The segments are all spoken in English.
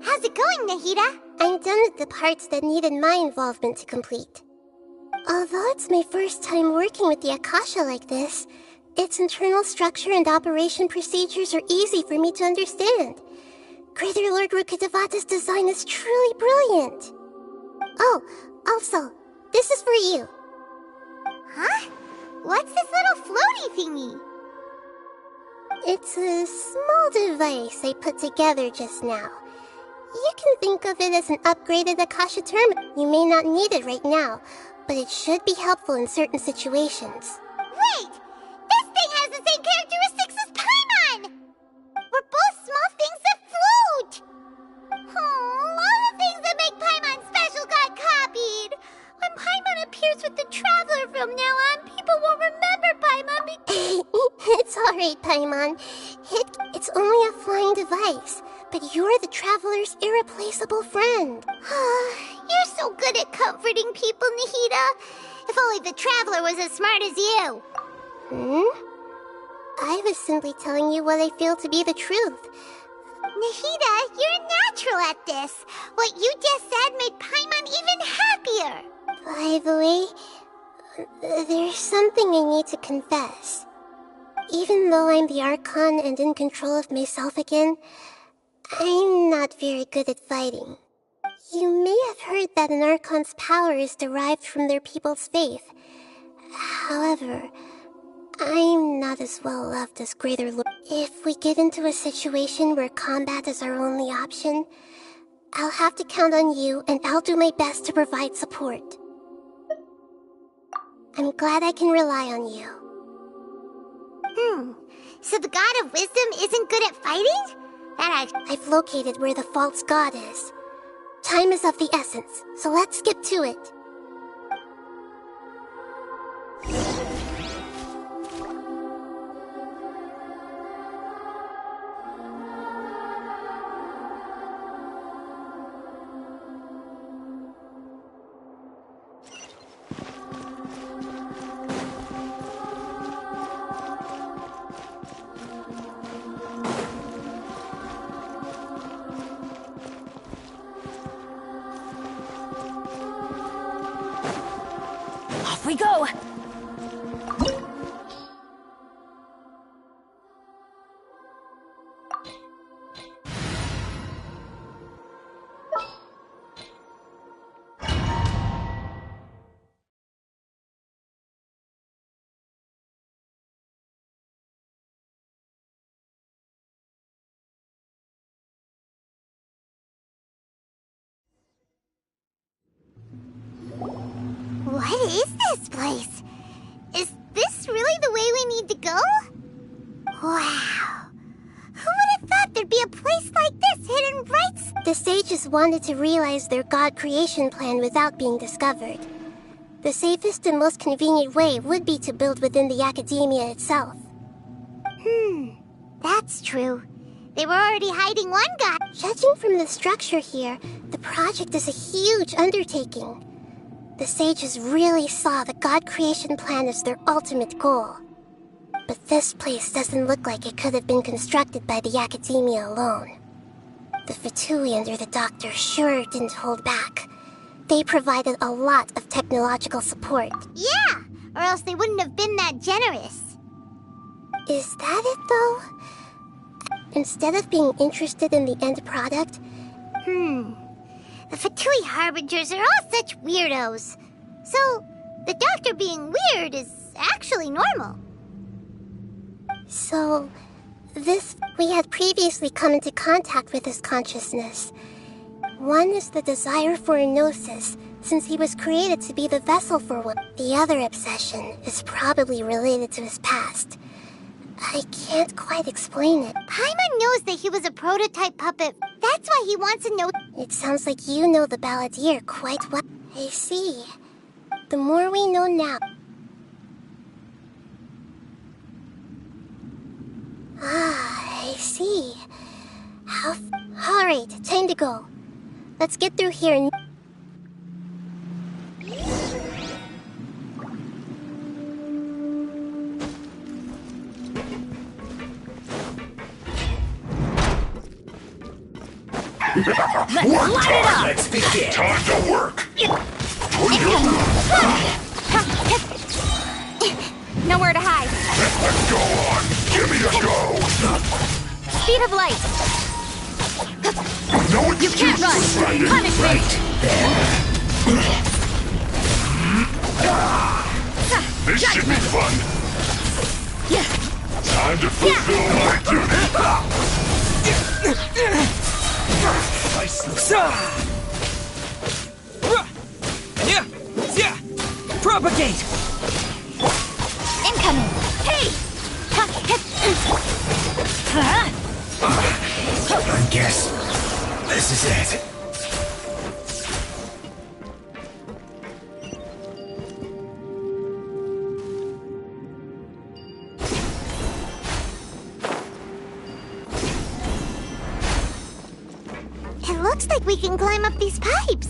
How's it going, Nahida? I'm done with the parts that needed my involvement to complete. Although it's my first time working with the Akasha like this, its internal structure and operation procedures are easy for me to understand. Greater Lord Rukkhadevata's design is truly brilliant. Oh, also, this is for you. Huh? What's this little floaty thingy? It's a small device I put together just now. You can think of it as an upgraded Akasha terminal. You may not need it right now, but it should be helpful in certain situations. Wait! This thing has the same characteristics as Paimon! We're both small things that float! Oh, all the things that make Paimon special got copied! When Paimon appears with the Traveler from now on, people won't remember Paimon because... It's alright, Paimon. It's only a flying device, but you're the Traveler's irreplaceable friend. You're so good at comforting people, Nahida. If only the Traveler was as smart as you. I was simply telling you what I feel to be the truth. Nahida, you're natural at this. What you just said made Paimon even happier. By the way, there's something I need to confess. Even though I'm the Archon and in control of myself again, I'm not very good at fighting. You may have heard that an Archon's power is derived from their people's faith. However, I'm not as well loved as Greater Lord. If we get into a situation where combat is our only option, I'll have to count on you, and I'll do my best to provide support. I'm glad I can rely on you. So the God of Wisdom isn't good at fighting? I've located where the false god is. Time is of the essence, so let's skip to it. Off we go! What is this place? Is this really the way we need to go? Wow. Who would have thought there'd be a place like this hidden right... The sages wanted to realize their god creation plan without being discovered. The safest and most convenient way would be to build within the academia itself. That's true. They were already hiding one god. Judging from the structure here, the project is a huge undertaking. The sages really saw the god creation plan as their ultimate goal. But this place doesn't look like it could have been constructed by the academia alone. The Fatui under the doctor sure didn't hold back. They provided a lot of technological support. Yeah, or else they wouldn't have been that generous. Is that it, though? Instead of being interested in the end product... The Fatui Harbingers are all such weirdos. So, the doctor being weird is actually normal. So, we had previously come into contact with his consciousness. One is the desire for a gnosis, since he was created to be the vessel for one. The other obsession is probably related to his past. I can't quite explain it. Paimon knows that he was a prototype puppet. That's why he wants to know... It sounds like you know the balladeer quite well. I see. The more we know now... I see. Alright, time to go. Let's get through here and... Let's light it up! Let's begin. Time to work. Nowhere to hide. Go on. Give me a go. Speed of light. No You can't run. Punish me. This should be fun. Time to fulfill my duty. Propagate! Incoming. Hey! I guess this is it. It looks like we can climb up these pipes.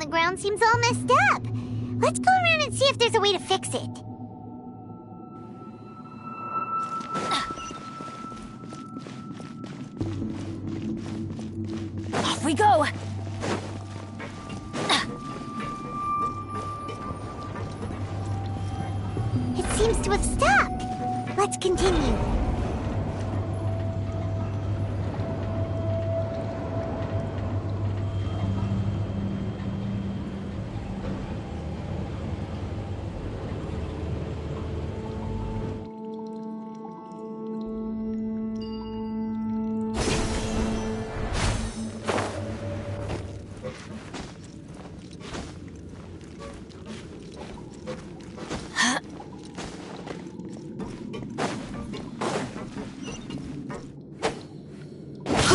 The ground seems all messed up. Let's go around and see if there's a way to fix it. Off we go! It seems to have stopped. Let's continue.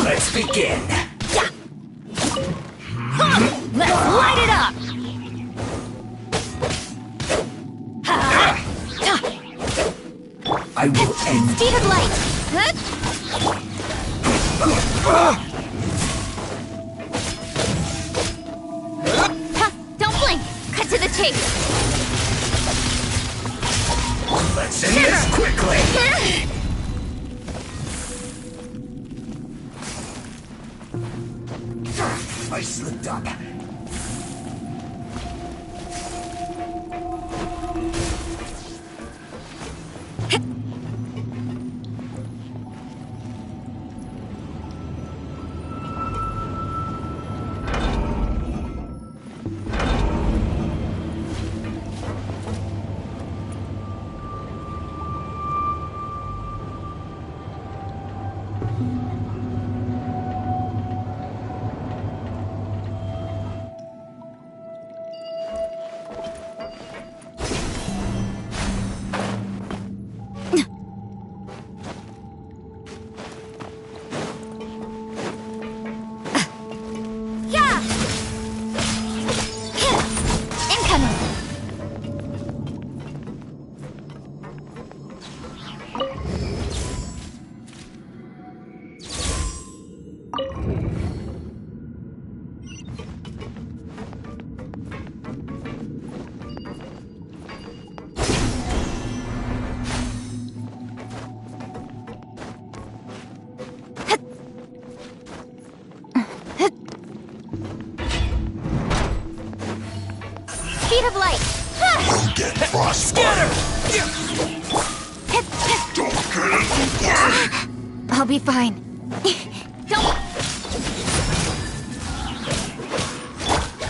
Let's begin. Let's light it up! I will end. Speed of light. Don't blink. Cut to the chase. Let's end this quickly. I slipped up. Speed of light. Don't get frostbite. Don't get it. I'll be fine. Don't.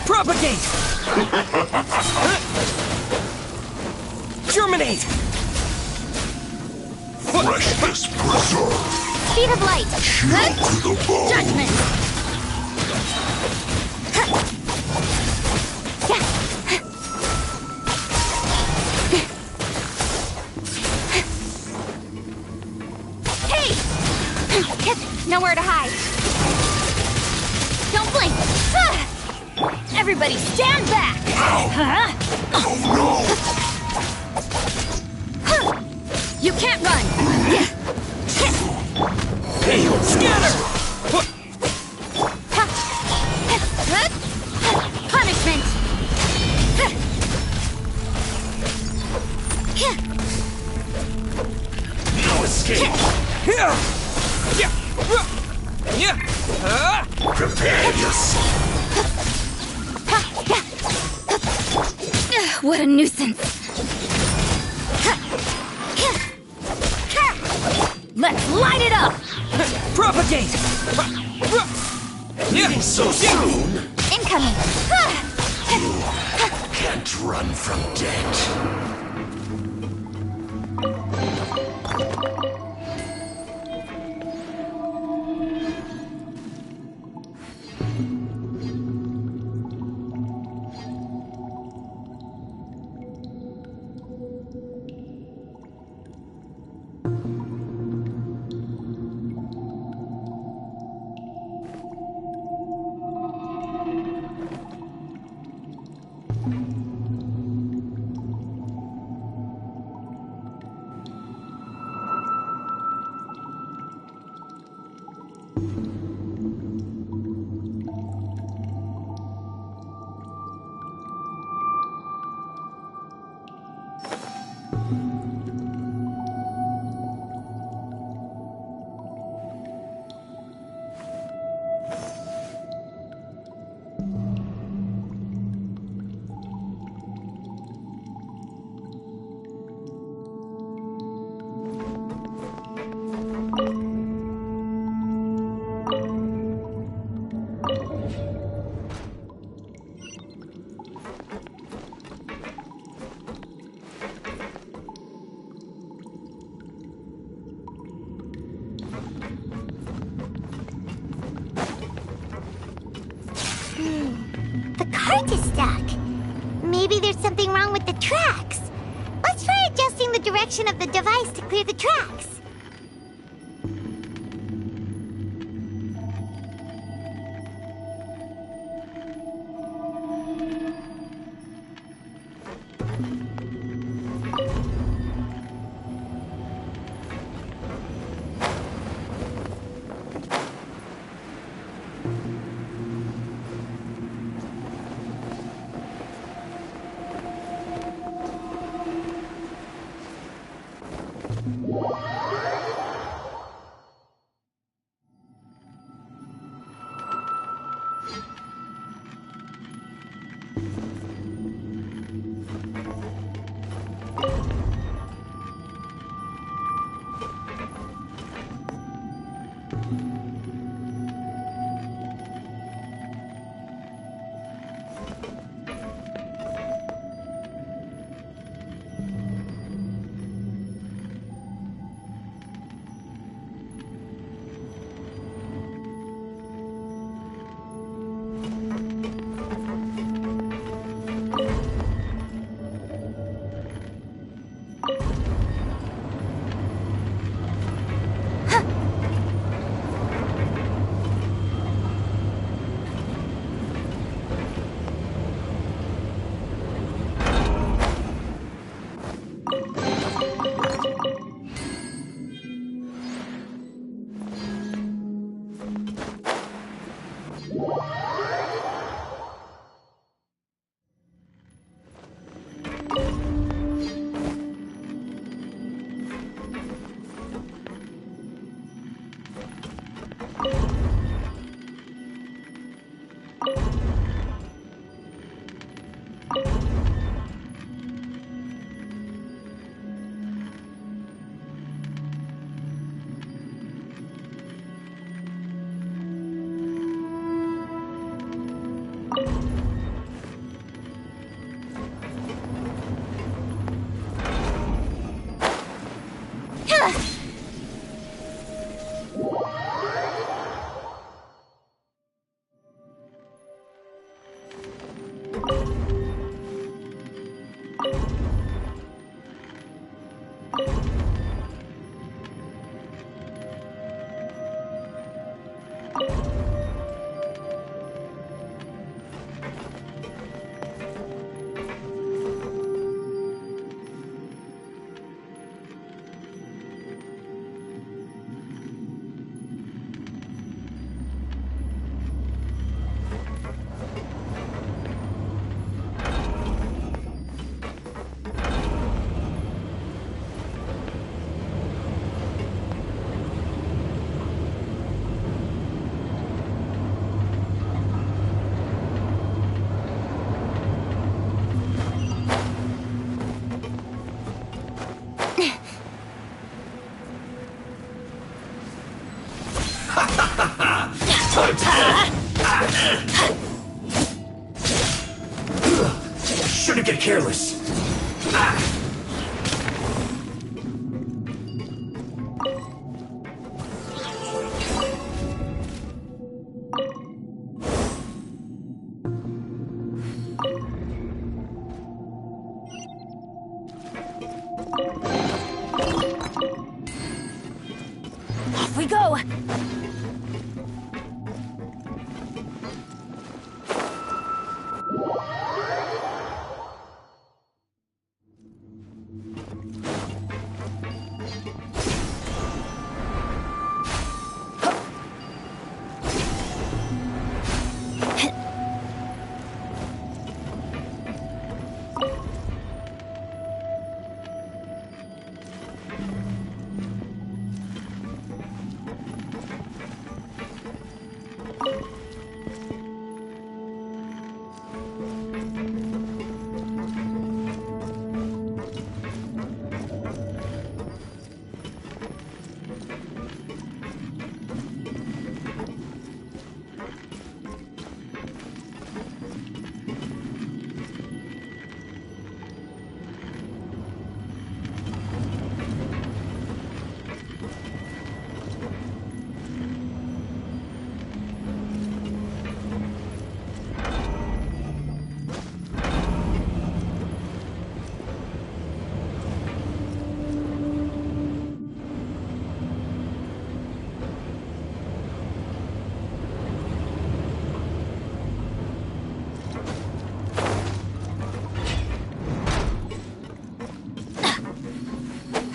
Propagate! Terminate! Freshness preserved. Speed of light. Chill to the bone. Judgment. Hey! Nowhere to hide. Don't blink. Everybody stand back. Huh? Oh no! You can't run. Scatter! Punishment. No escape. Prepare yourself. What a nuisance. Let's light it up. Propagate! Leaving so soon? Incoming. Can't run from death. The cart is stuck. Maybe there's something wrong with the tracks. Let's try adjusting the direction of the device to clear the tracks. Off we go!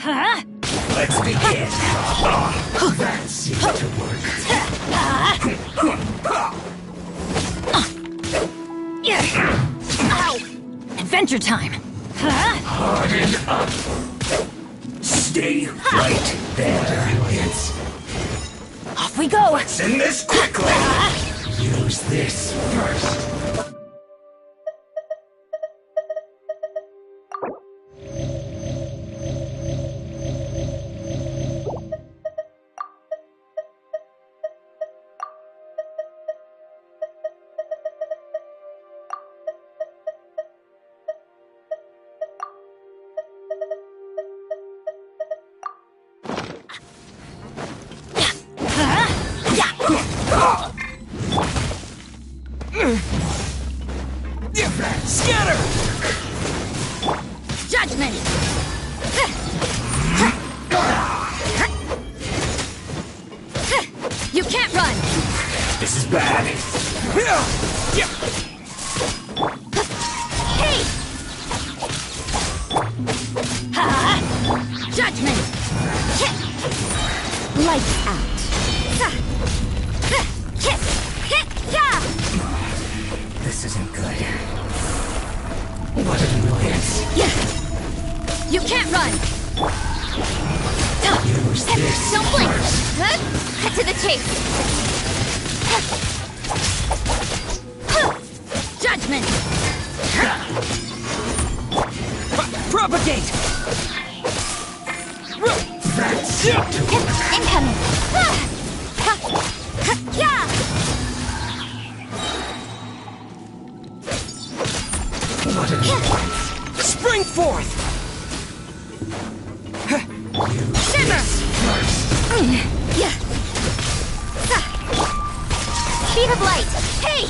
Huh? Let's begin. That seems to work. Ow! Adventure time! Huh? Harden up. Stay right there, Lance. Off we go! Send this quickly. Use this first. Scatter! Judgment! You can't run! This is bad. Hey! Judgment! Lights out! This isn't good. What an annoyance. You can't run! Use this. Don't blink! Cut to the chase! Judgment! Propagate! That's it. Incoming! What an annoyance. Spring forth! Shimmer! Sheet of light! Hey!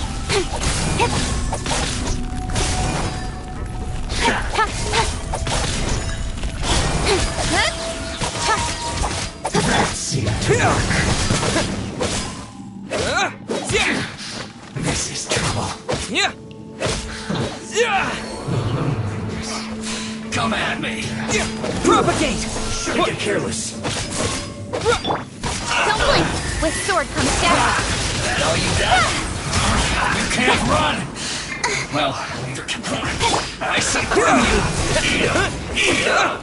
That seemed to work. This is trouble. Come at me. Propagate! Shouldn't get careless. Don't blink! With sword comes shadow! That all you got? You can't run. Well, neither can I. I say from you. Eat up.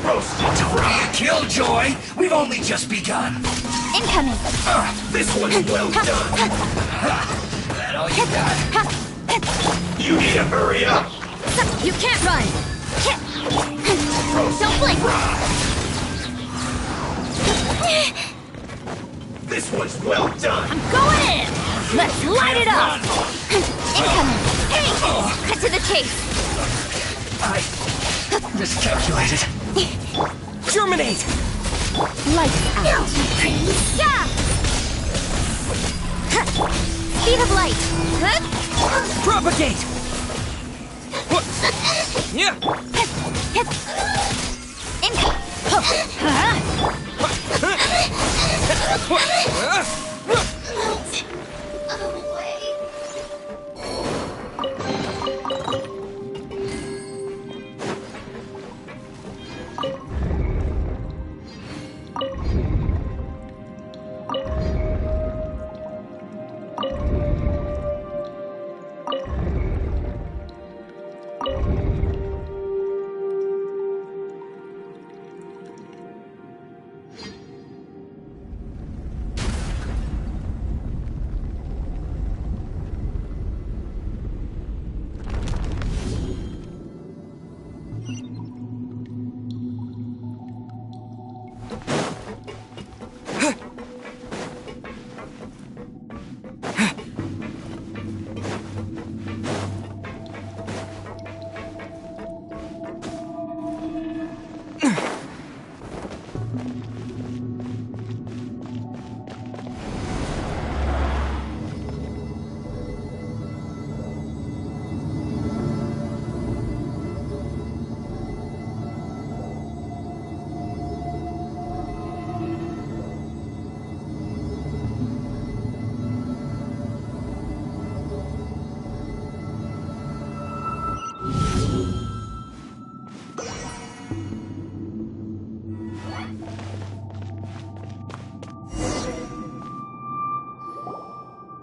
Roasted dry. Killjoy. We've only just begun. Incoming! This one's well done. That all you got? You need to hurry up. You can't run! Don't blink! This one's well done. I'm going in! Let's light it up! Incoming! Hey! Cut to the chase! I miscalculated. Germinate! Lights out! Yeah! Speed of light! Propagate! Yeah.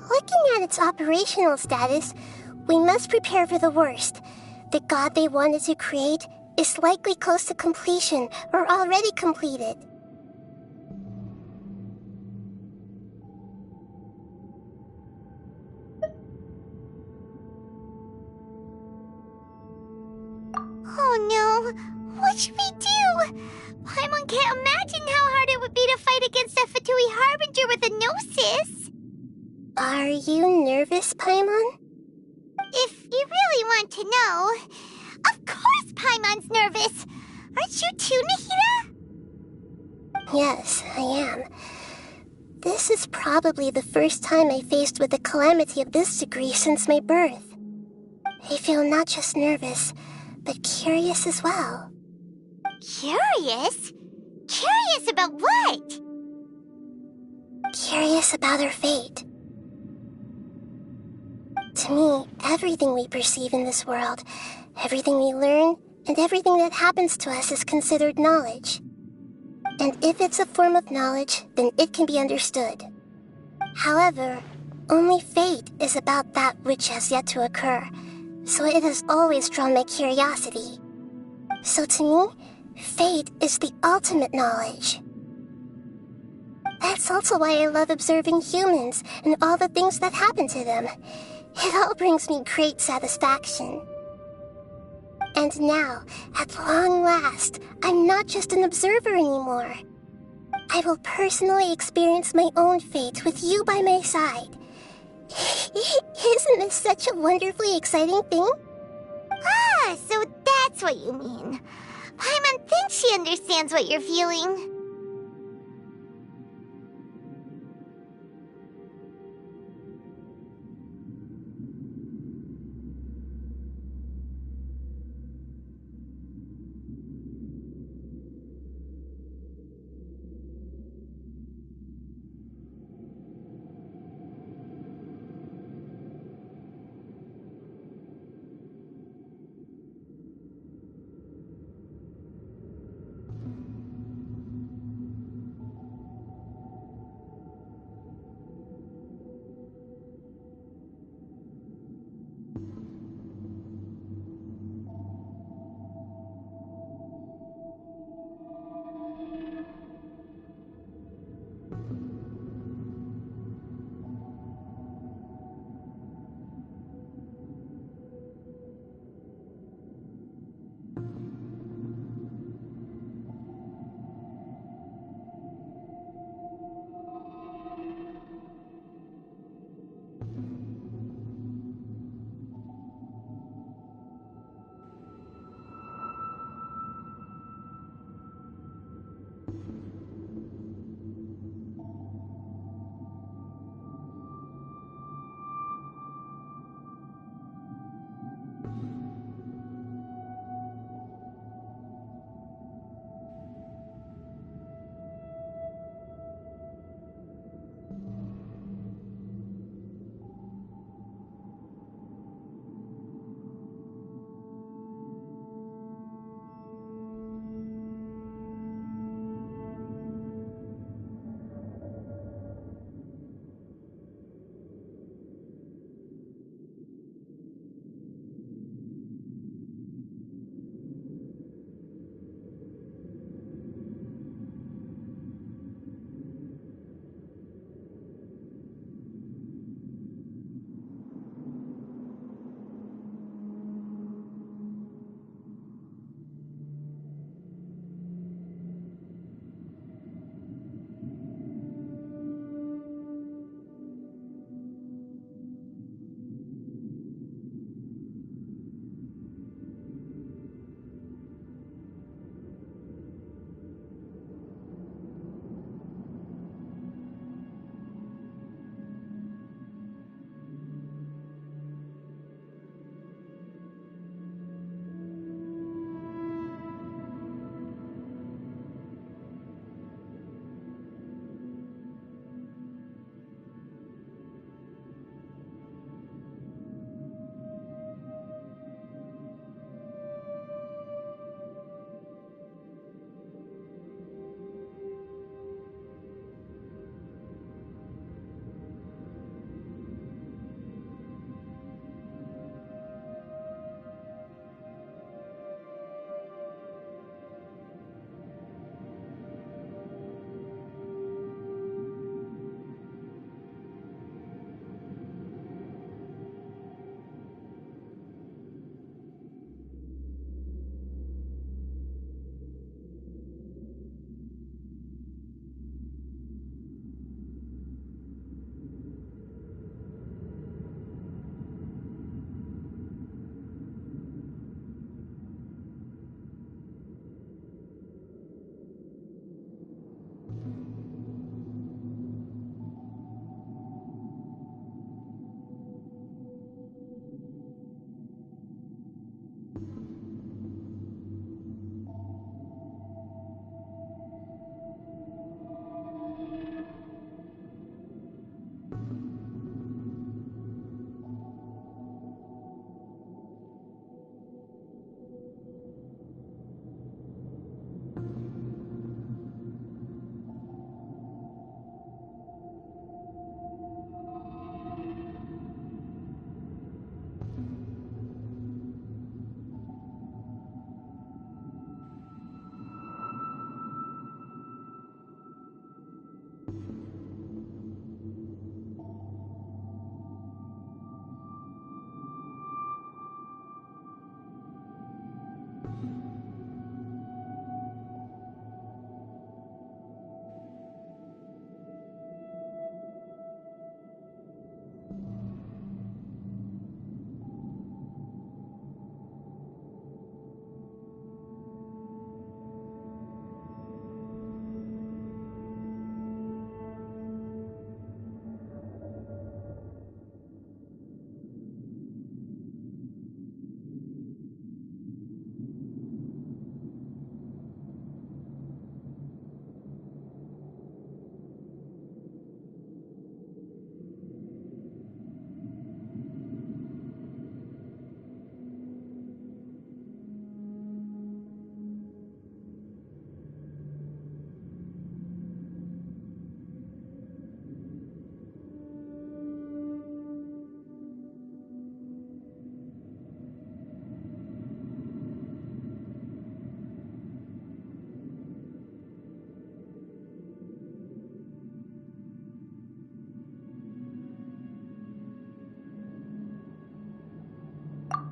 Looking at its operational status, we must prepare for the worst. The god they wanted to create is likely close to completion or already completed. Oh no! What should we do? Paimon can't imagine how hard it would be to fight against a Fatui Harbinger with a Gnosis. Are you nervous, Paimon? If you really want to know, of course Paimon's nervous. Aren't you too, Nahida? Yes, I am. This is probably the first time I faced with a calamity of this degree since my birth. I feel not just nervous, but curious as well. Curious? Curious about what? Curious about our fate. To me, everything we perceive in this world, everything we learn, and everything that happens to us is considered knowledge. And if it's a form of knowledge, then it can be understood. However, only fate is about that which has yet to occur, so it has always drawn my curiosity. So to me, fate is the ultimate knowledge. That's also why I love observing humans and all the things that happen to them. It all brings me great satisfaction. And now, at long last, I'm not just an observer anymore. I will personally experience my own fate with you by my side. Isn't this such a wonderfully exciting thing? Ah, so that's what you mean. Paimon thinks she understands what you're feeling.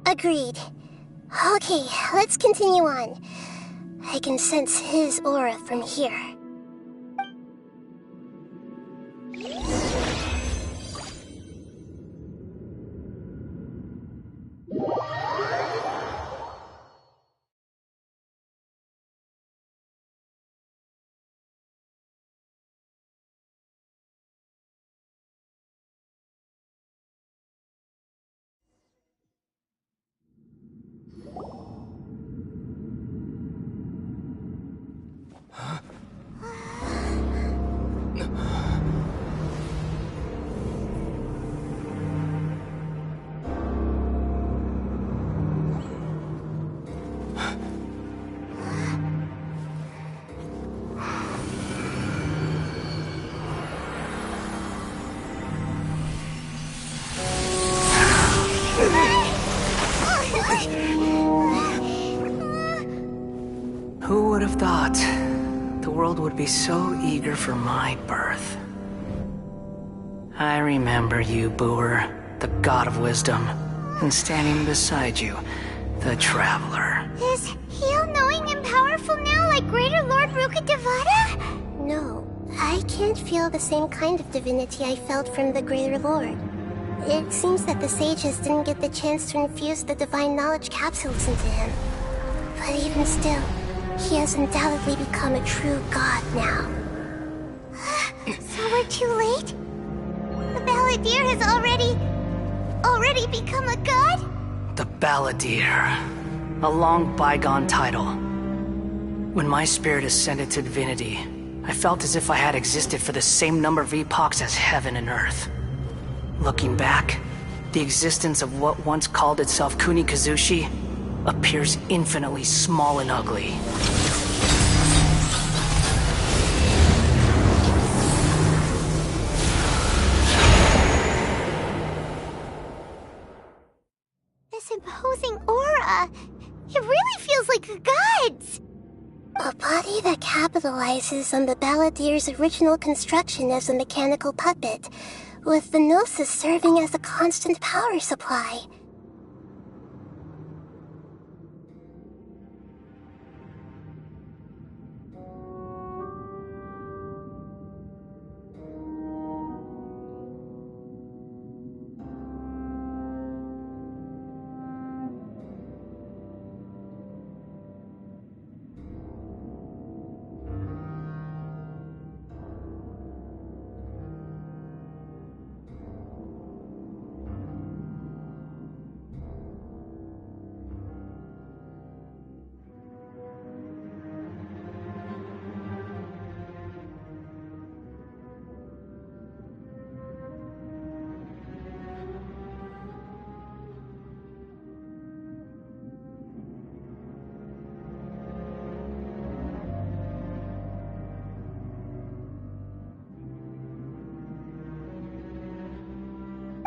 Agreed. Okay, let's continue on. I can sense his aura from here. Who would have thought the world would be so eager for my birth? I remember you, Booer, the god of wisdom, and standing beside you, the traveler. Is he all-knowing and powerful now, like Greater Lord Rukkhadevata? No, I can't feel the same kind of divinity I felt from the Greater Lord. It seems that the sages didn't get the chance to infuse the divine knowledge capsules into him. But even still, he has undoubtedly become a true god now. So we're too late? The Balladeer has already become a god? The Balladeer. A long bygone title. When my spirit ascended to divinity, I felt as if I had existed for the same number of epochs as heaven and earth. Looking back, the existence of what once called itself Kunikazushi appears infinitely small and ugly. This imposing aura, it really feels like the gods! A body that capitalizes on the Balladeer's original construction as a mechanical puppet, with the Gnosis serving as a constant power supply.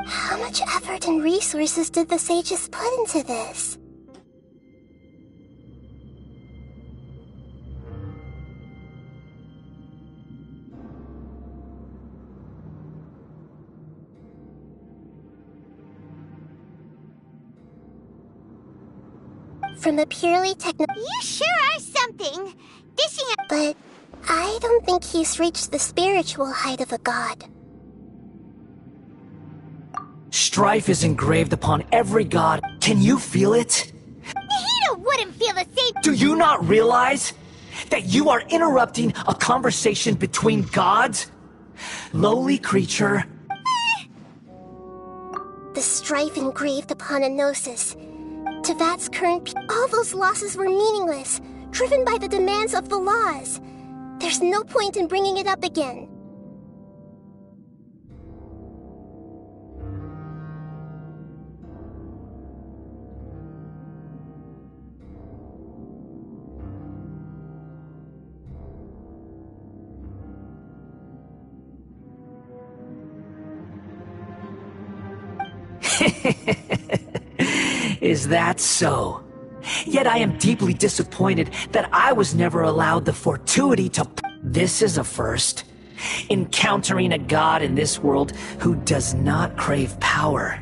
How much effort and resources did the sages put into this? From a purely technical... You sure are something. Dishing out... But I don't think he's reached the spiritual height of a god. Strife is engraved upon every god. Can you feel it? Nahida wouldn't feel the same... Do you not realize that you are interrupting a conversation between gods? Lowly creature. The strife engraved upon a gnosis. To Vat's current all those losses were meaningless, driven by the demands of the laws. There's no point in bringing it up again. Is that so? Yet I am deeply disappointed that I was never allowed the fortuity to... This is a first. Encountering a god in this world who does not crave power.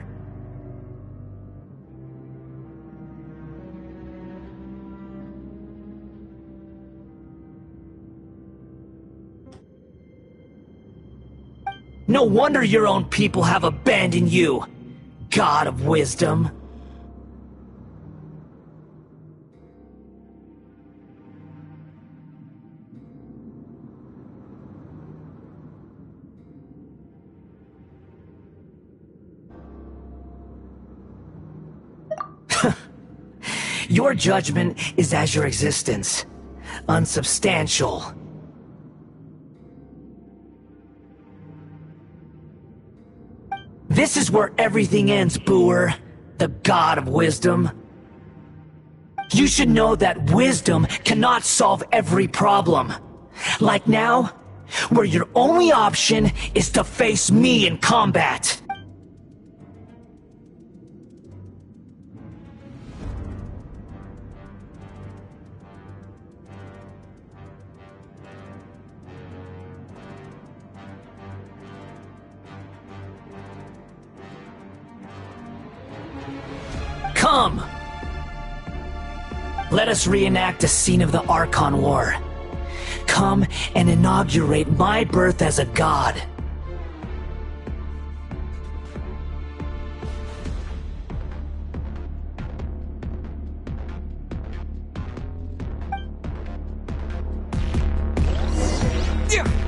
No wonder your own people have abandoned you, God of Wisdom. Your judgment is as your existence, unsubstantial. This is where everything ends, Booer, the God of Wisdom. You should know that wisdom cannot solve every problem. Like now, where your only option is to face me in combat. Come! Let us reenact a scene of the Archon War. Come and inaugurate my birth as a god.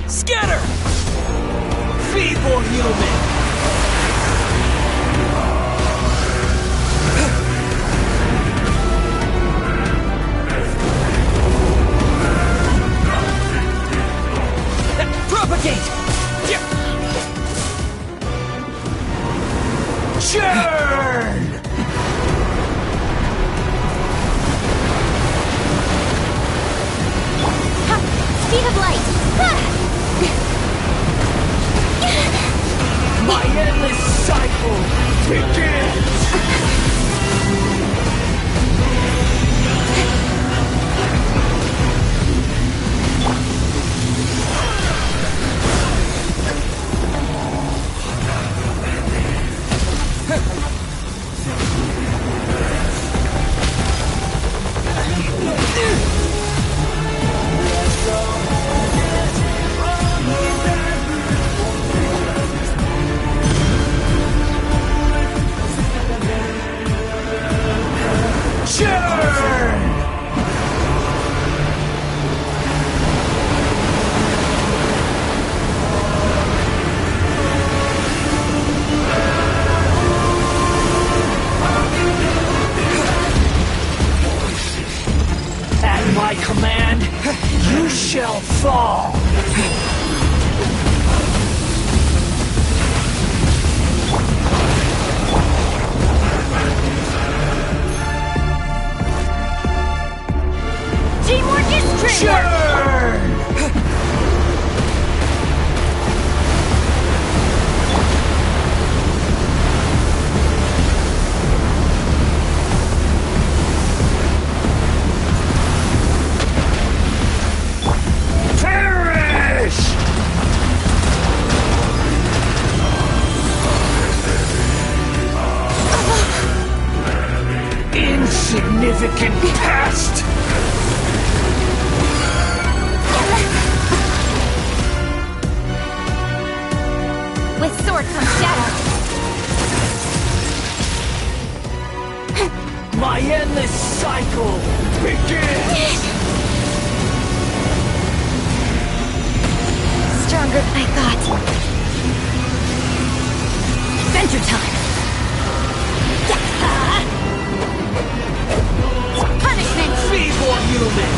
Scatter! Feeble human! Propagate! Churn! Speed of light! My endless cycle begins! At my command, you shall fall! Teamwork is teamwork! Churn! Insignificant pest! With sword comes shadow. My endless cycle begins! Stronger than I thought. Adventure time! Punishment! Feeble human!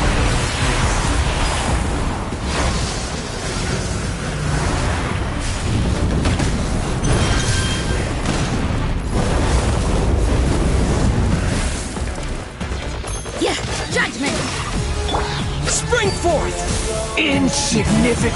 Yeah, judgment! Spring forth! Insignificant!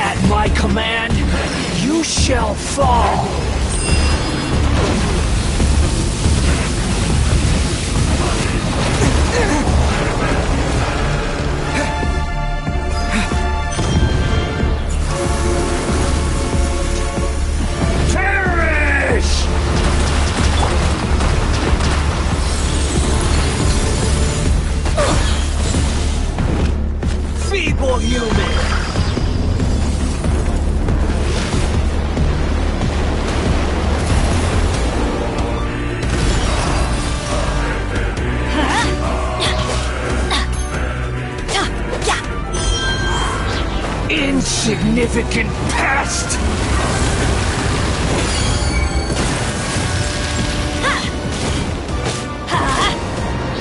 At my command, you shall fall! Perish! Feeble human! Insignificant pest!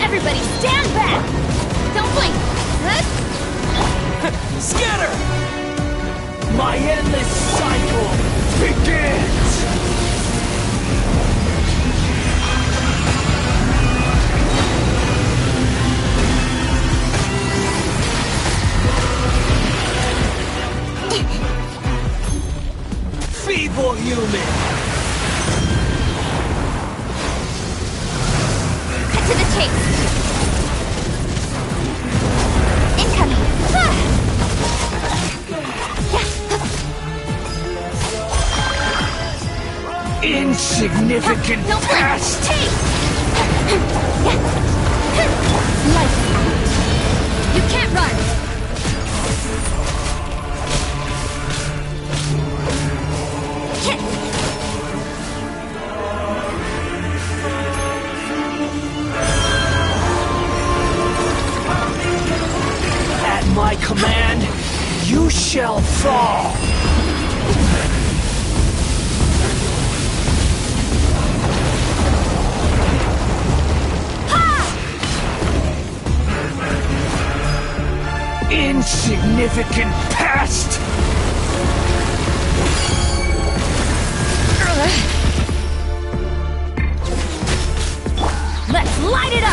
Everybody stand back! Don't blink! Scatter! My endless cycle begins! Feeble human! Cut to the chase! Incoming! Insignificant Don't blink! pest! Chase! Lights out! You can't run! Hit! At my command, you shall fall! Insignificant pest! Let's light it up!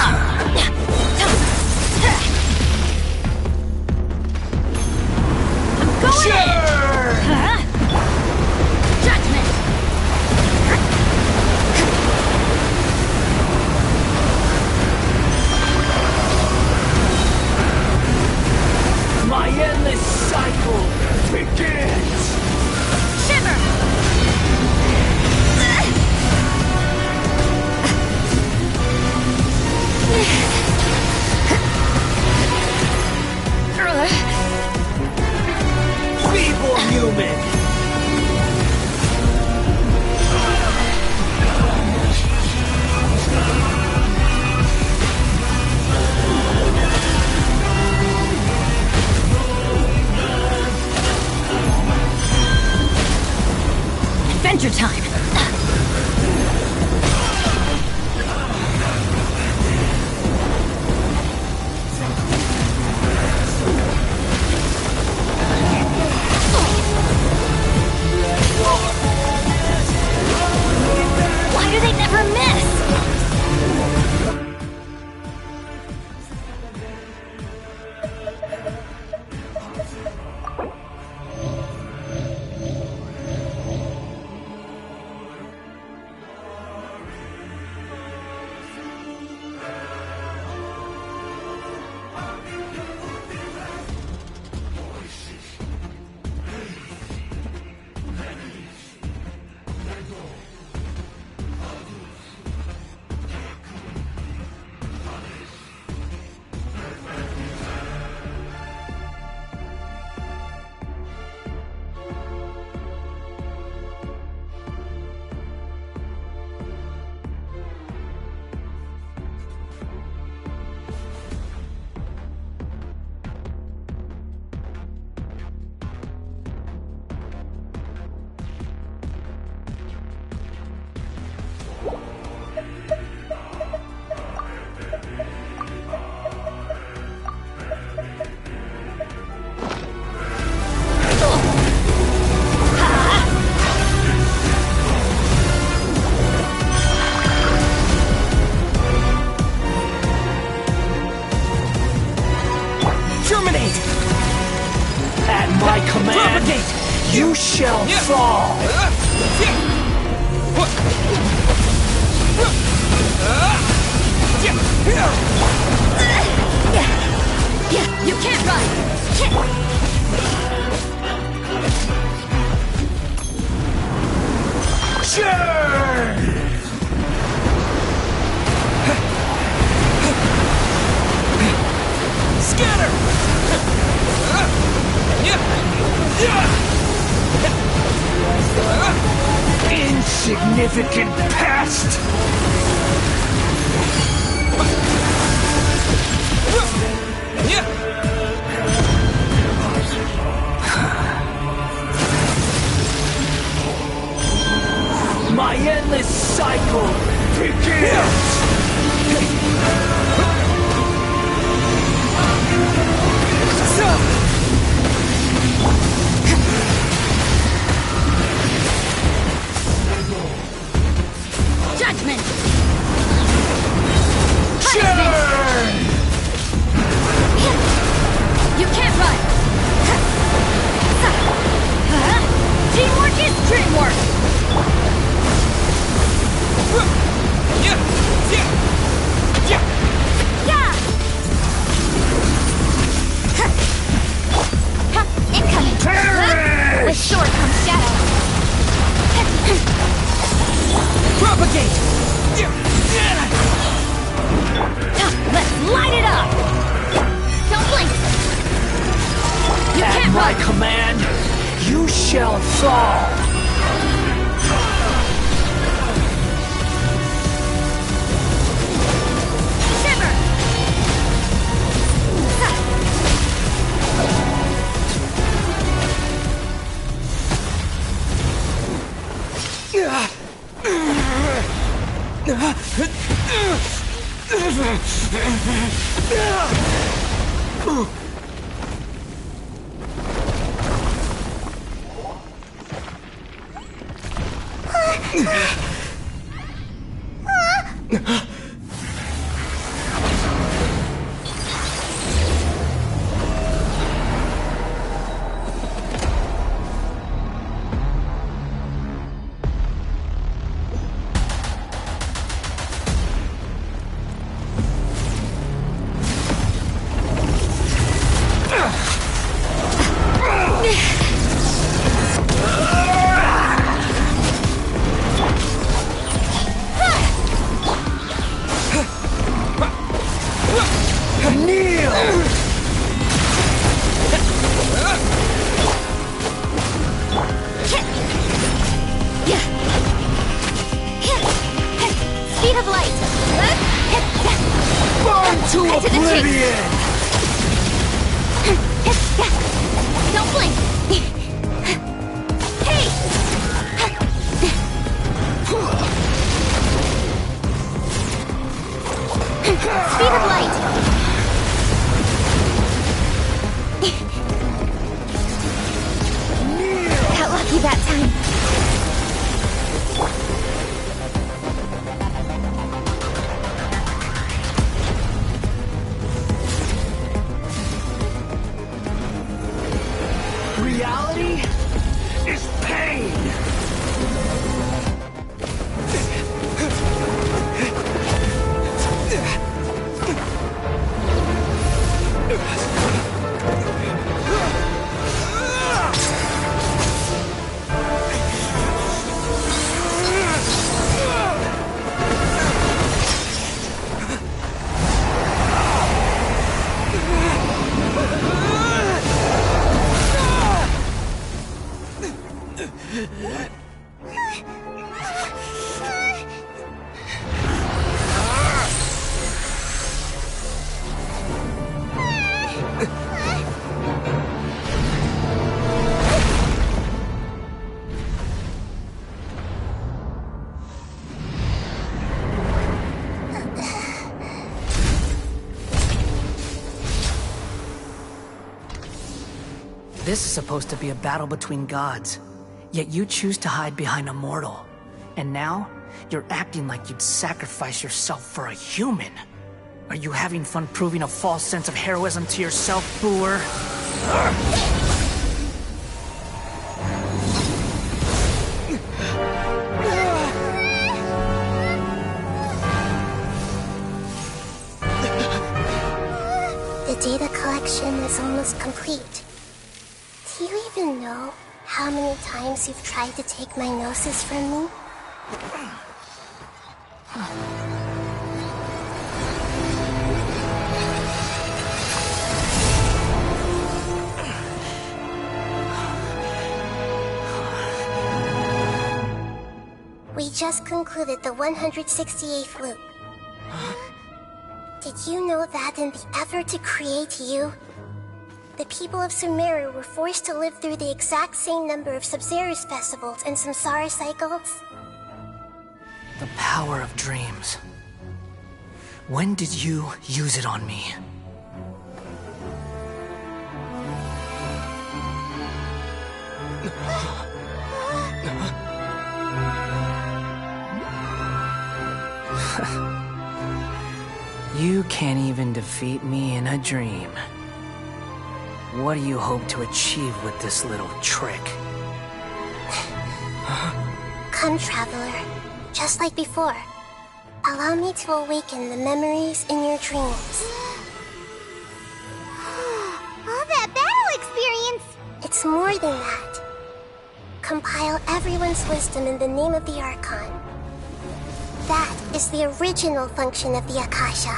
I'm going Sure! in! Judgment! My endless cycle begins! Shimmer! Feeble human! Adventure time! Why do they never miss? Propagate! At my command, propagate! You shall fall! You can't run! Churn! Scatter! Insignificant pest! My endless cycle begins! Judgment! Churn! You can't run! Teamwork is dreamwork! Incoming! With sword comes shadow! Propagate! Let's light it up! Don't blink! You can't my run! command, you shall fall! Shiver! Speed of light. Burn to the oblivion! Don't blink. Hey! Speed of light. Got lucky that time. Reality is pain! This is supposed to be a battle between gods, yet you choose to hide behind a mortal. And now, you're acting like you'd sacrifice yourself for a human. Are you having fun proving a false sense of heroism to yourself, booer? The data collection is almost complete. Do you even know how many times you've tried to take my gnosis from me? We just concluded the 168th loop. Did you know that in the effort to create you, the people of Sumeru were forced to live through the exact same number of Sub-Zerus festivals and samsara cycles? The power of dreams. When did you use it on me? You can't even defeat me in a dream. What do you hope to achieve with this little trick? Come, Traveler. Just like before. Allow me to awaken the memories in your dreams. All that battle experience! It's more than that. Compile everyone's wisdom in the name of the Archon. That is the original function of the Akasha.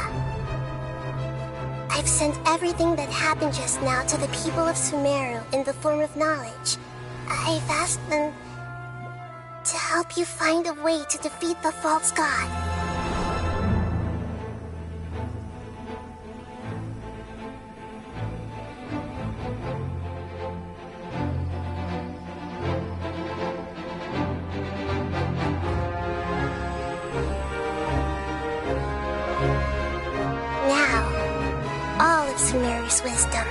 I've sent everything that happened just now to the people of Sumeru in the form of knowledge. I've asked them to help you find a way to defeat the false god. Sumeru's wisdom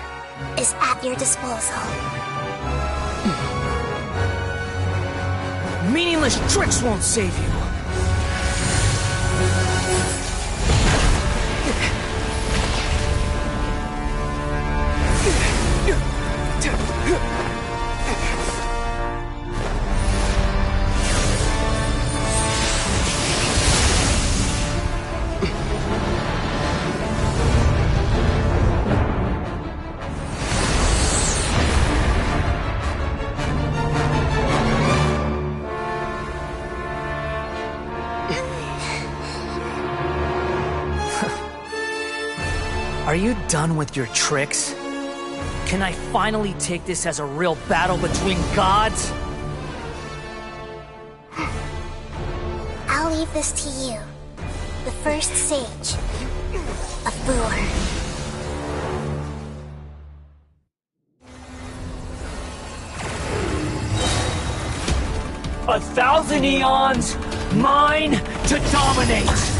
is at your disposal. Meaningless tricks won't save you. Are you done with your tricks? Can I finally take this as a real battle between gods? I'll leave this to you, the first sage of Boor. 1,000 eons, mine to dominate!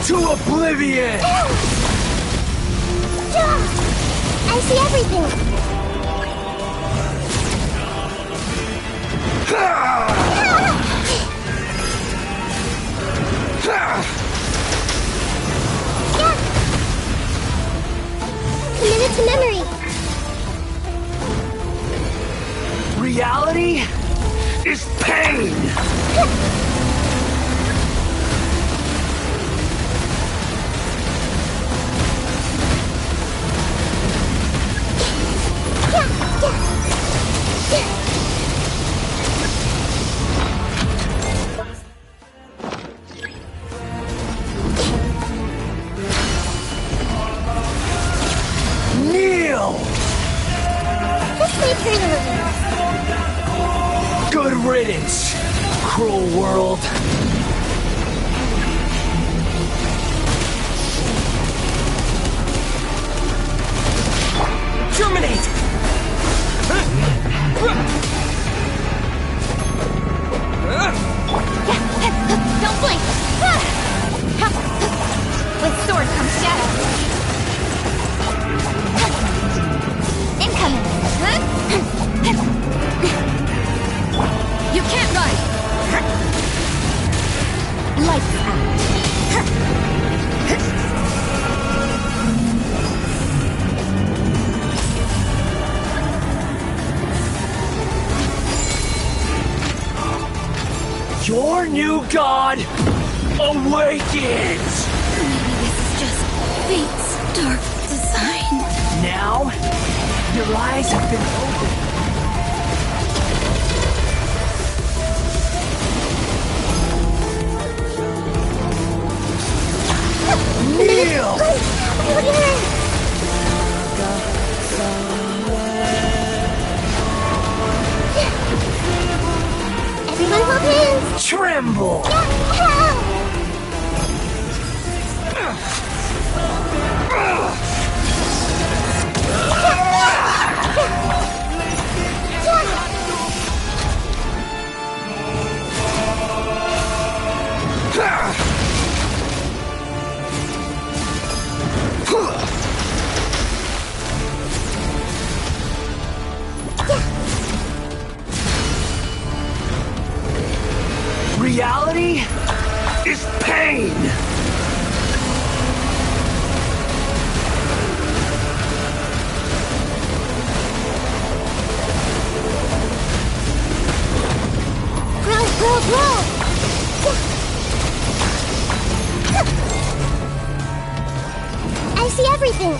To oblivion! I see everything! Committed to memory! Reality is pain! Good riddance, cruel world. Terminate! Don't blink! With sword comes shadow. Incoming! You can't run! Lights out. Your new god awakens! Maybe this is just fate's dark design. Now, your eyes have been opened. Kneel! Everyone hold hands! Tremble! Reality is pain! Roll! I see everything!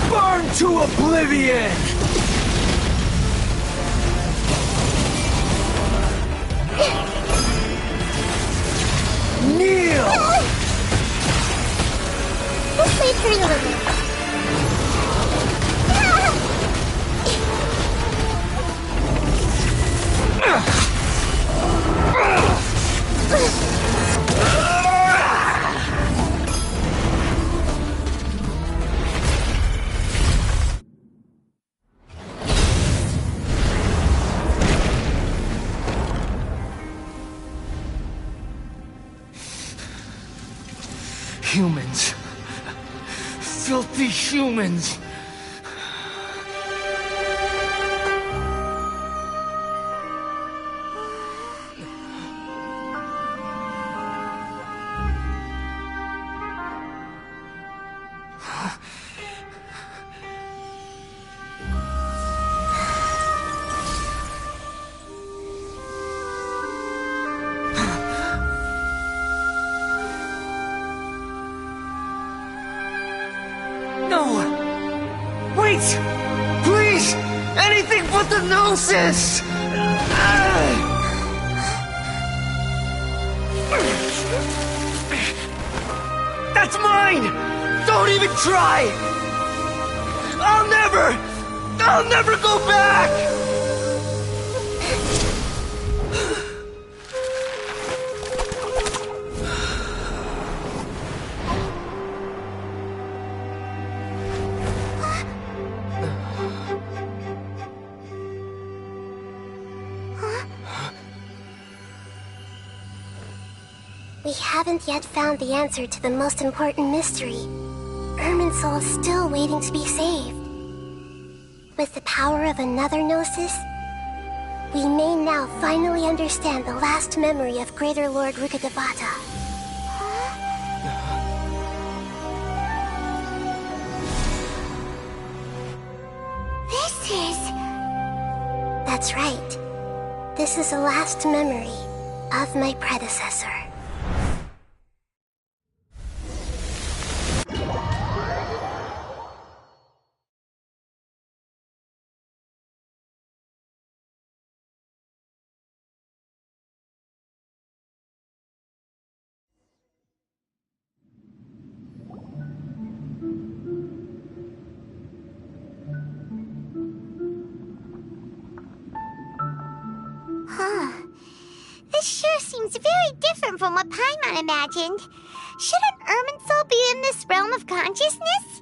Burn to oblivion! Kneel! This may hurt a little. Humans. Filthy humans. Wait! Please! Anything but the gnosis! That's mine! Don't even try! I'll never go back! We haven't yet found the answer to the most important mystery. Irminsul is still waiting to be saved. With the power of another gnosis, we may now finally understand the last memory of Greater Lord Rukkhadevata. This is... That's right. This is the last memory of my predecessor. This sure seems very different from what Paimon imagined. Shouldn't Irminsul be in this realm of consciousness?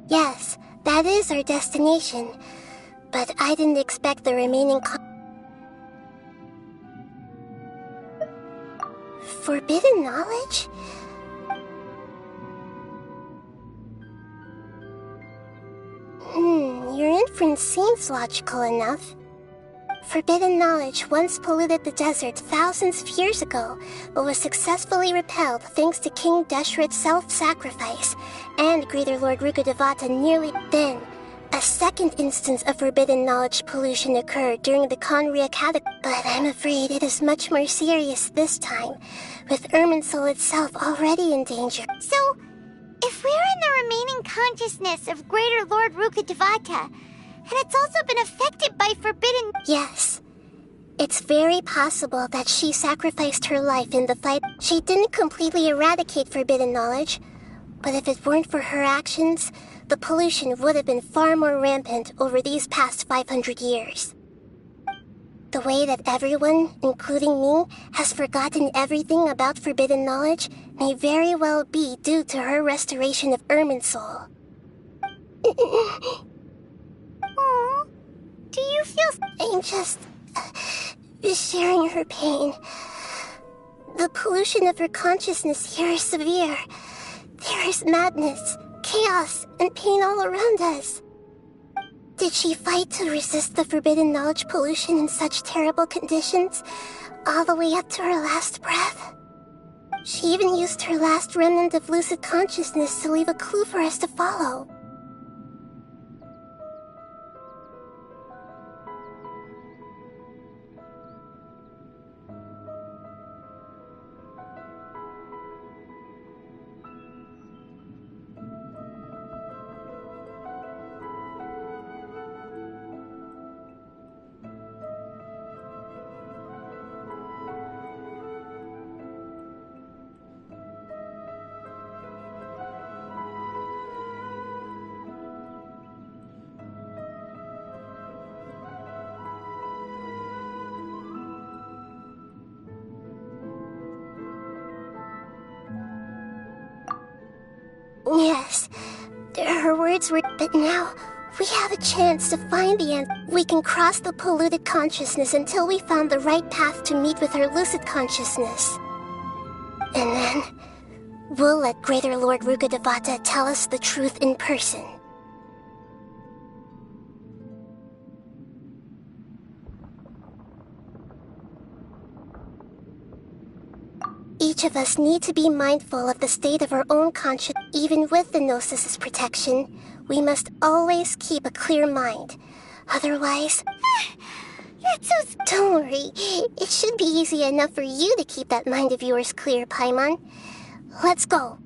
Yes, that is our destination. But I didn't expect the remaining forbidden knowledge? Your inference seems logical enough. Forbidden knowledge once polluted the desert thousands of years ago, but was successfully repelled thanks to King Deshret's self-sacrifice and Greater Lord Rukkhadevata nearly then. A second instance of forbidden knowledge pollution occurred during the Conria Cataclysm, but I'm afraid it is much more serious this time, with Irminsul itself already in danger. So, if we're in the remaining consciousness of Greater Lord Rukkhadevata, and it's also been affected by forbidden... Yes. It's very possible that she sacrificed her life in the fight. She didn't completely eradicate forbidden knowledge, but if it weren't for her actions, the pollution would have been far more rampant over these past 500 years. The way that everyone, including me, has forgotten everything about forbidden knowledge may very well be due to her restoration of Irminsul. Aww. Do you feel... I'm just sharing her pain. The pollution of her consciousness here is severe. There is madness, chaos, and pain all around us. Did she fight to resist the forbidden knowledge pollution in such terrible conditions, all the way up to her last breath? She even used her last remnant of lucid consciousness to leave a clue for us to follow. Yes, her words were... But now, we have a chance to find the end. We can cross the polluted consciousness until we found the right path to meet with our lucid consciousness. And then, we'll let Greater Lord Rukkhadevata tell us the truth in person. Each of us need to be mindful of the state of our own conscience. Even with the Gnosis' protection, we must always keep a clear mind. Otherwise... That's so... Don't worry. It should be easy enough for you to keep that mind of yours clear, Paimon. Let's go.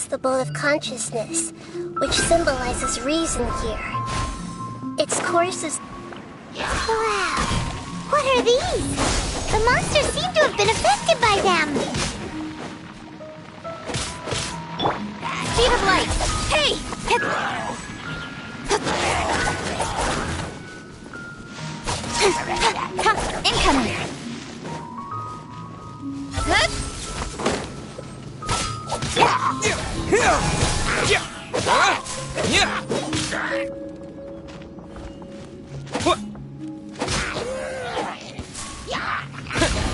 The boat of consciousness, which symbolizes reason here. Its course is... Wow! What are these? The monsters seem to have been affected by them! Speed of light! Hey! Incoming!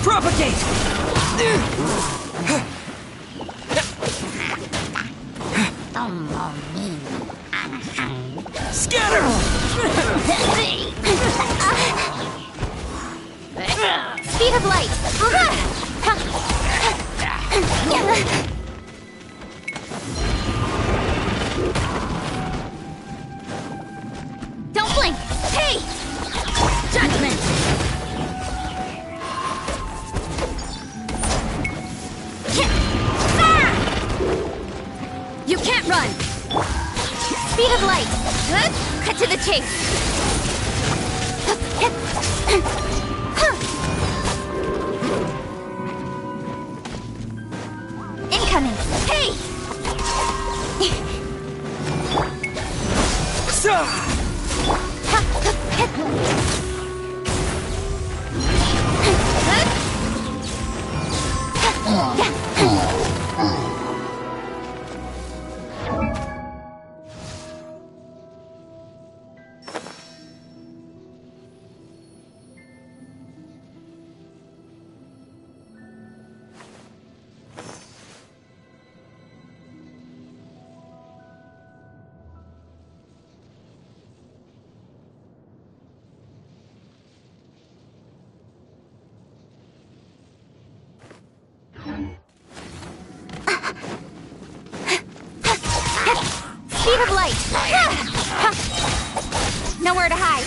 Propagate! Scatter! Speed of light! Don't blink! Hey! Judgment! Speed of light. Cut to the chase. Incoming. Hey! Speed of light. Nowhere to hide.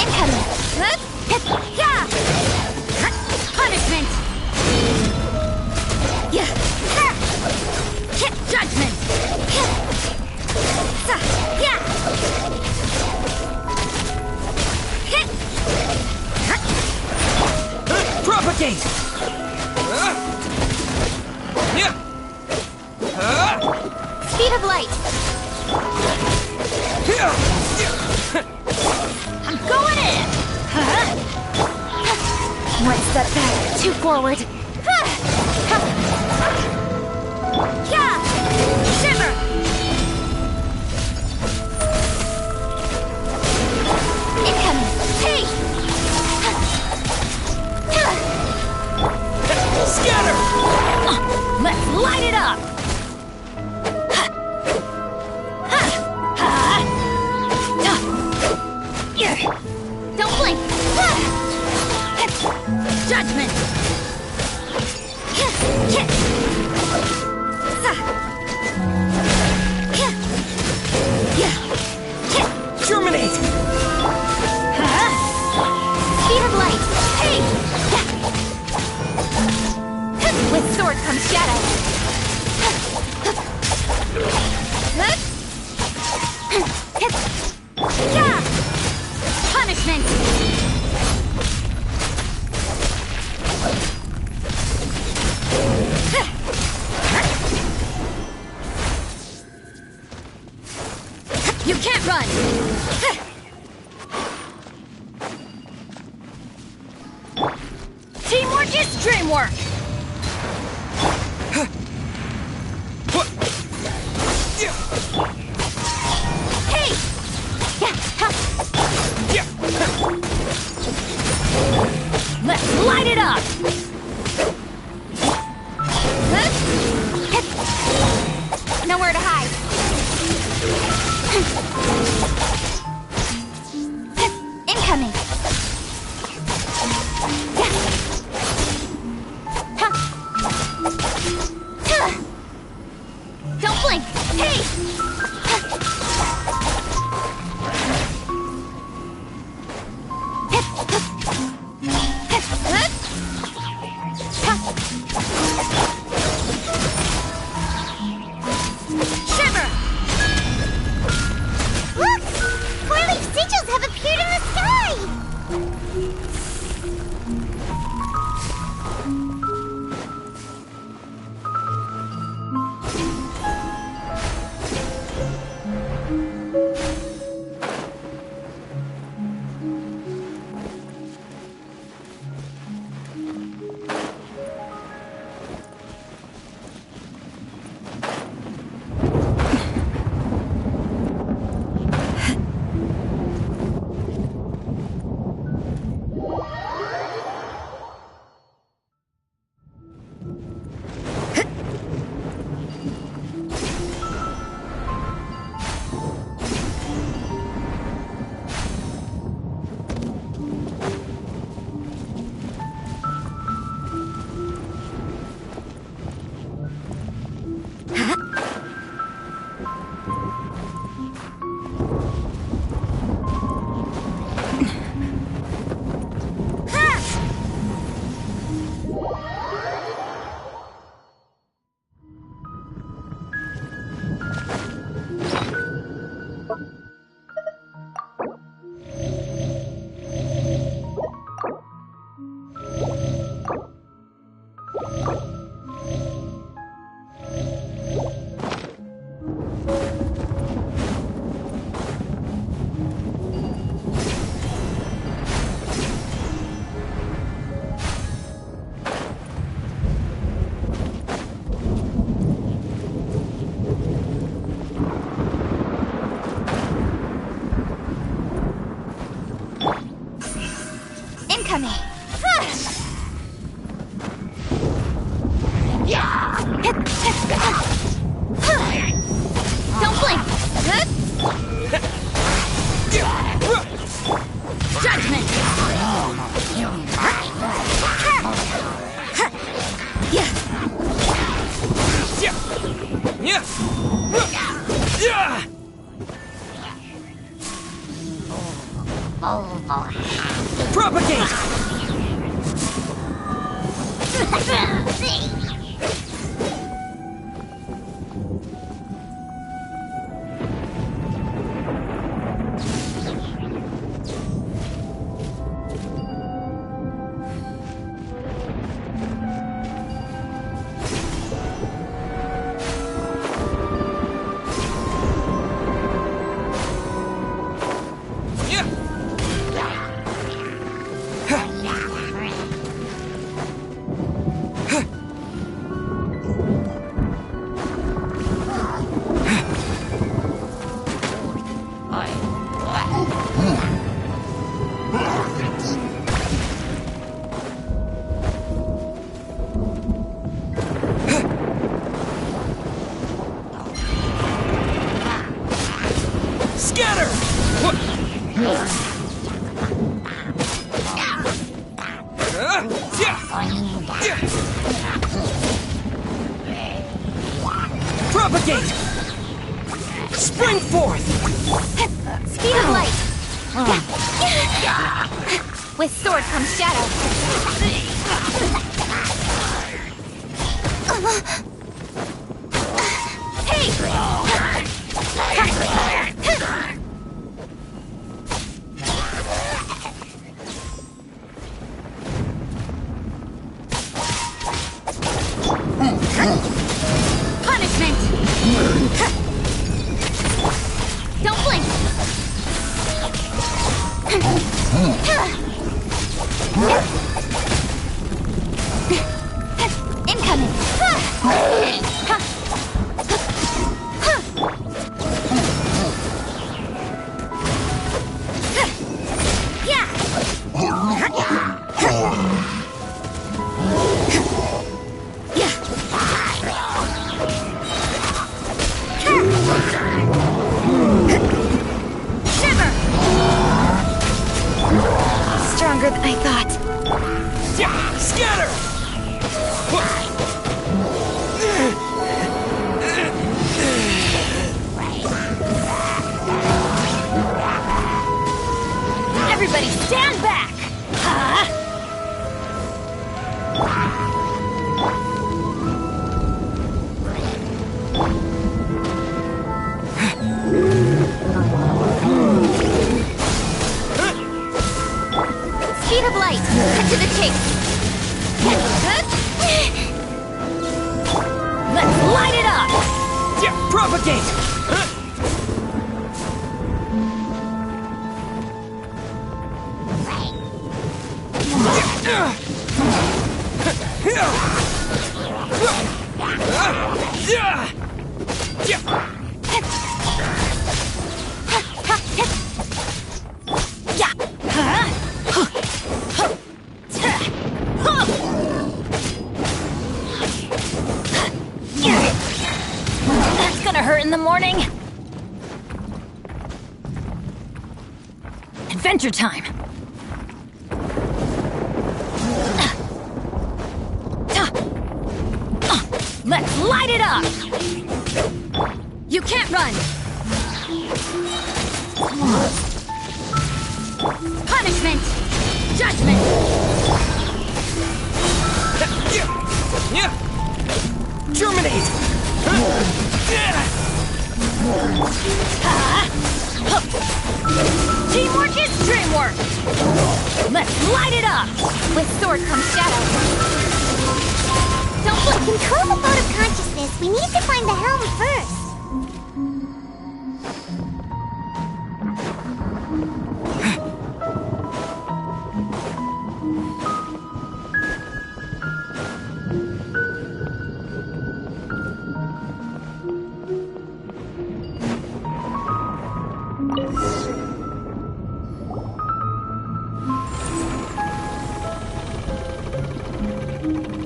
Incoming. Punishment. Judgment. Propagate! Speed of light. I'm going in. One step back, two forward. Shimmer. Incoming. Hey. Scatter! Let's light it up! Don't blink! Judgment! Terminate! Speed of light! Hey! With sword comes shadow. Punishment. You can't run. Teamwork is dreamwork. Hey! Let's light it up! Nowhere to hide. Incoming. Don't blink. Hey! Propagate! Spring forth! Speed of light! With sword comes shadow. Punishment! Don't blink! Incoming! Stronger than I thought. Scatter! Everybody stand back! Speed of light! Cut to the chase! Let's light it up! Propagate! That's gonna hurt in the morning. Adventure time. Let's light it up! You can't run! Punishment! Judgment! Germinate! Teamwork is dreamwork! Let's light it up! With sword comes shadow. Don't look. Control the boat of consciousness. We need to find the helm first.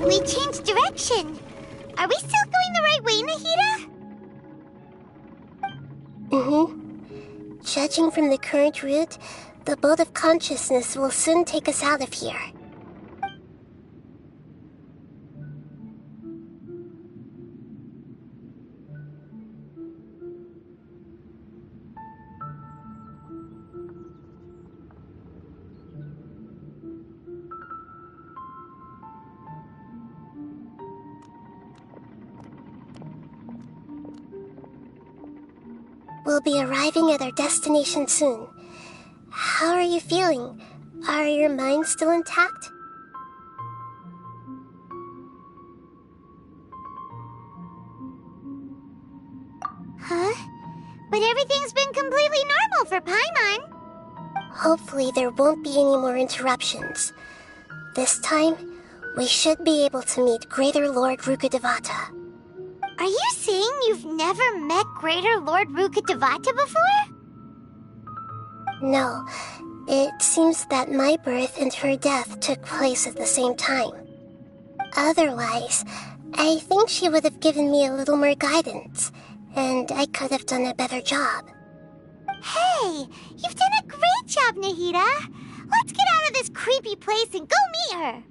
We changed direction. Are we still going the right way, Nahida? Judging from the current route, the boat of consciousness will soon take us out of here. We'll be arriving at our destination soon. How are you feeling? Are your minds still intact? Huh? But everything's been completely normal for Paimon. Hopefully there won't be any more interruptions. This time, we should be able to meet Greater Lord Rukkhadevata. Are you saying you've never met Greater Lord Rukkhadevata before? No, it seems that my birth and her death took place at the same time. Otherwise, I think she would have given me a little more guidance, and I could have done a better job. Hey, you've done a great job, Nahida. Let's get out of this creepy place and go meet her.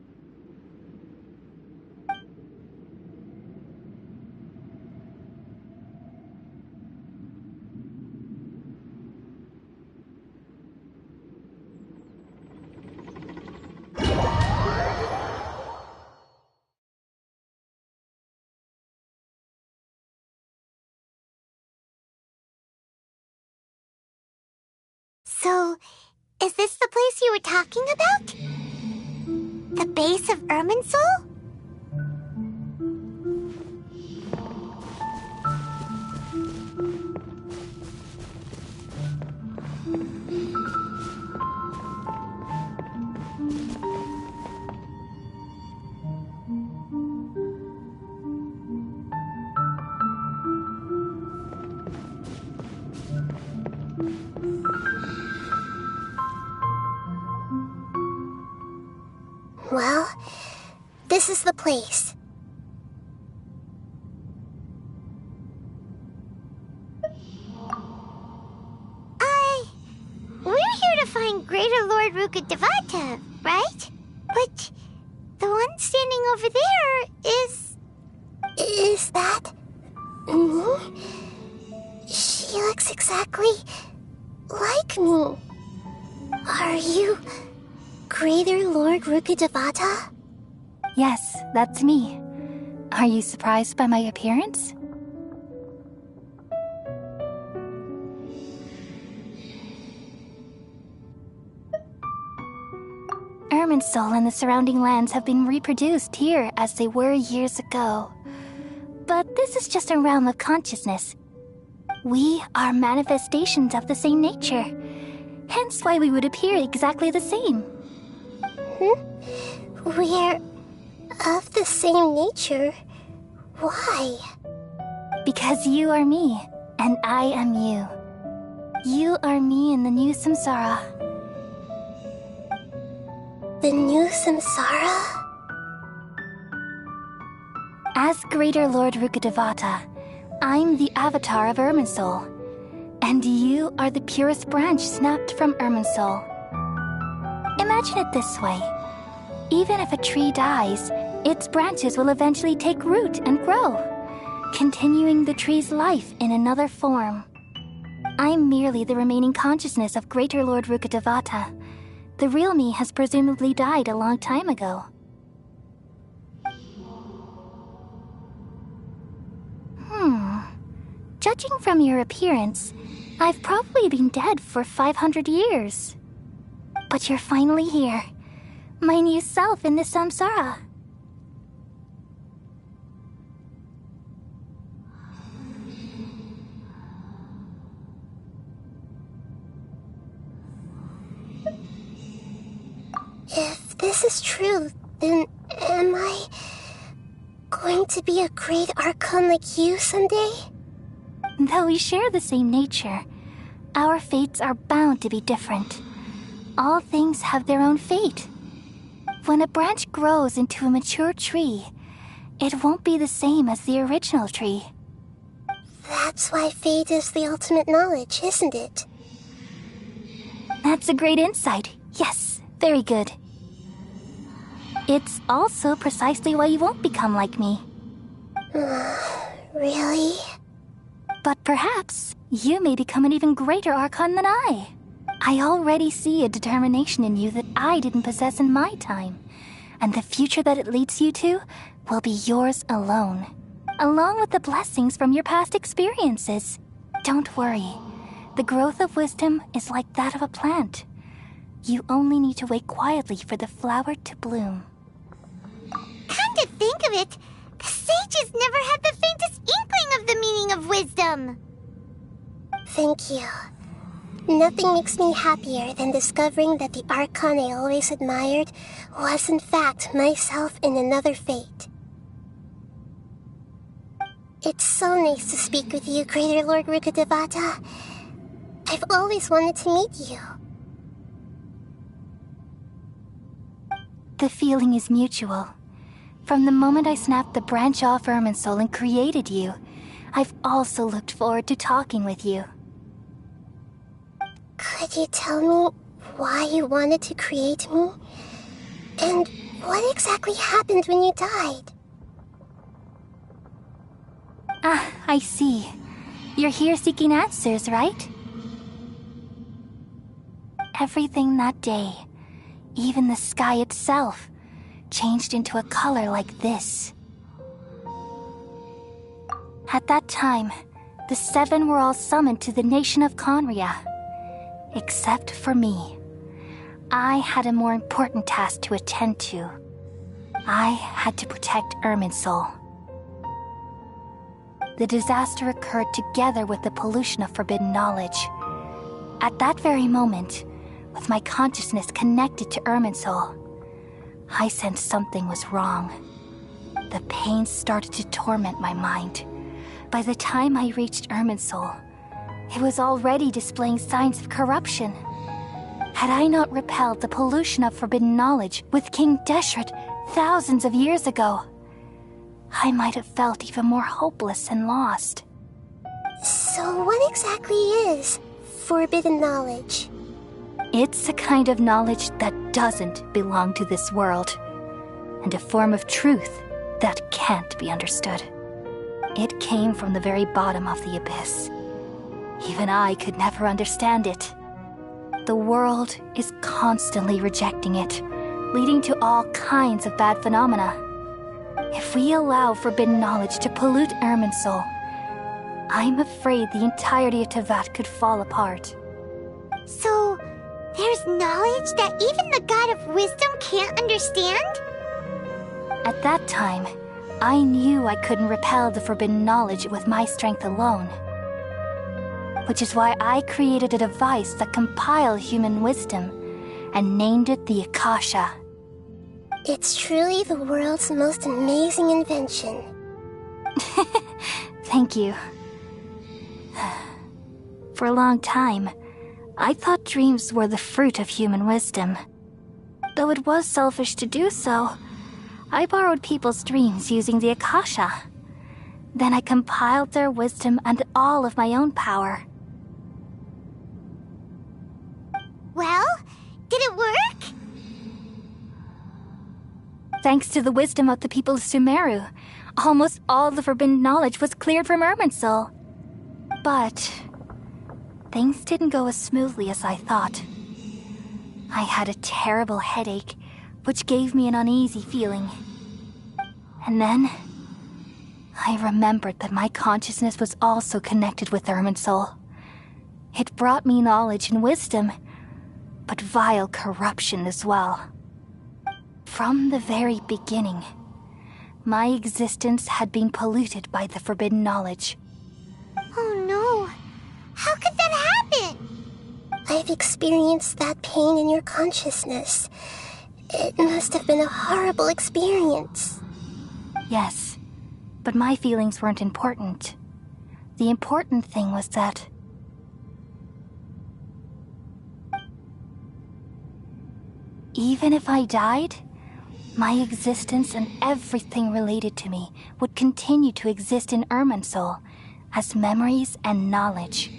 So, is this the place you were talking about? The base of Irminsul? Well, this is the place. We're here to find Greater Lord Rukkhadevata, right? But the one standing over there is... Is that me? She looks exactly like me. Are you Greater Lord Rukkhadevata? Yes, that's me. Are you surprised by my appearance? Irminsul and the surrounding lands have been reproduced here as they were years ago. But this is just a realm of consciousness. We are manifestations of the same nature. Hence why we would appear exactly the same. We're of the same nature. Why? Because you are me, and I am you. You are me in the new samsara. The new samsara? As Greater Lord Rukkhadevata, I'm the avatar of Irminsul, and you are the purest branch snapped from Irminsul. Imagine it this way. Even if a tree dies, its branches will eventually take root and grow, continuing the tree's life in another form. I'm merely the remaining consciousness of Greater Lord Rukkhadevata. The real me has presumably died a long time ago. Judging from your appearance, I've probably been dead for 500 years. But you're finally here. My new self in the samsara. If this is true, then am I going to be a great Archon like you someday? Though we share the same nature, our fates are bound to be different. All things have their own fate. When a branch grows into a mature tree, it won't be the same as the original tree. That's why fate is the ultimate knowledge, isn't it? That's a great insight. Yes, very good. It's also precisely why you won't become like me. Really? But perhaps you may become an even greater Archon than I. I already see a determination in you that I didn't possess in my time. And the future that it leads you to will be yours alone, along with the blessings from your past experiences. Don't worry. The growth of wisdom is like that of a plant. You only need to wait quietly for the flower to bloom. Come to think of it, the sages never had the faintest inkling of the meaning of wisdom. Thank you. Nothing makes me happier than discovering that the Archon I always admired was in fact myself in another fate. It's so nice to speak with you, Greater Lord Rukkhadevata. I've always wanted to meet you. The feeling is mutual. From the moment I snapped the branch off Irminsul and created you, I've also looked forward to talking with you. Could you tell me why you wanted to create me? And what exactly happened when you died? Ah, I see. You're here seeking answers, right? Everything that day, even the sky itself, changed into a color like this. At that time, the seven were all summoned to the nation of Conria. Except for me. I had a more important task to attend to. I had to protect Irminsul. The disaster occurred together with the pollution of forbidden knowledge. At that very moment, with my consciousness connected to Irminsul, I sensed something was wrong. The pain started to torment my mind. By the time I reached Irminsul, it was already displaying signs of corruption. Had I not repelled the pollution of forbidden knowledge with King Deshret thousands of years ago, I might have felt even more hopeless and lost. So what exactly is forbidden knowledge? It's a kind of knowledge that doesn't belong to this world, and a form of truth that can't be understood. It came from the very bottom of the abyss. Even I could never understand it. The world is constantly rejecting it, leading to all kinds of bad phenomena. If we allow forbidden knowledge to pollute Irminsul, I'm afraid the entirety of Teyvat could fall apart. So, there's knowledge that even the God of Wisdom can't understand? At that time, I knew I couldn't repel the forbidden knowledge with my strength alone. Which is why I created a device that compiled human wisdom and named it the Akasha. It's truly the world's most amazing invention. Thank you. For a long time, I thought dreams were the fruit of human wisdom. Though it was selfish to do so, I borrowed people's dreams using the Akasha. Then I compiled their wisdom and all of my own power. Well, did it work? Thanks to the wisdom of the people of Sumeru, almost all the forbidden knowledge was cleared from Irminsul. But things didn't go as smoothly as I thought. I had a terrible headache, which gave me an uneasy feeling. And then I remembered that my consciousness was also connected with Irminsul. It brought me knowledge and wisdom, but vile corruption as well. From the very beginning, my existence had been polluted by the forbidden knowledge. Oh no, how could that happen? I've experienced that pain in your consciousness. It must have been a horrible experience. Yes, but my feelings weren't important. The important thing was that even if I died, my existence and everything related to me would continue to exist in Irminsul as memories and knowledge,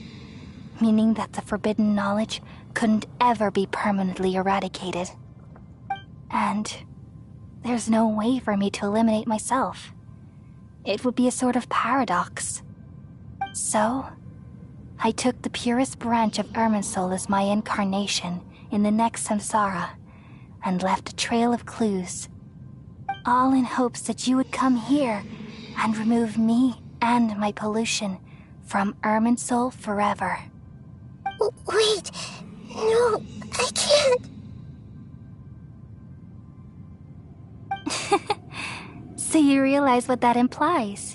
meaning that the forbidden knowledge couldn't ever be permanently eradicated. And there's no way for me to eliminate myself. It would be a sort of paradox. So, I took the purest branch of Irminsul as my incarnation in the next samsara, and left a trail of clues, all in hopes that you would come here and remove me and my pollution from Irminsul forever. Wait. No, I can't. So you realize what that implies?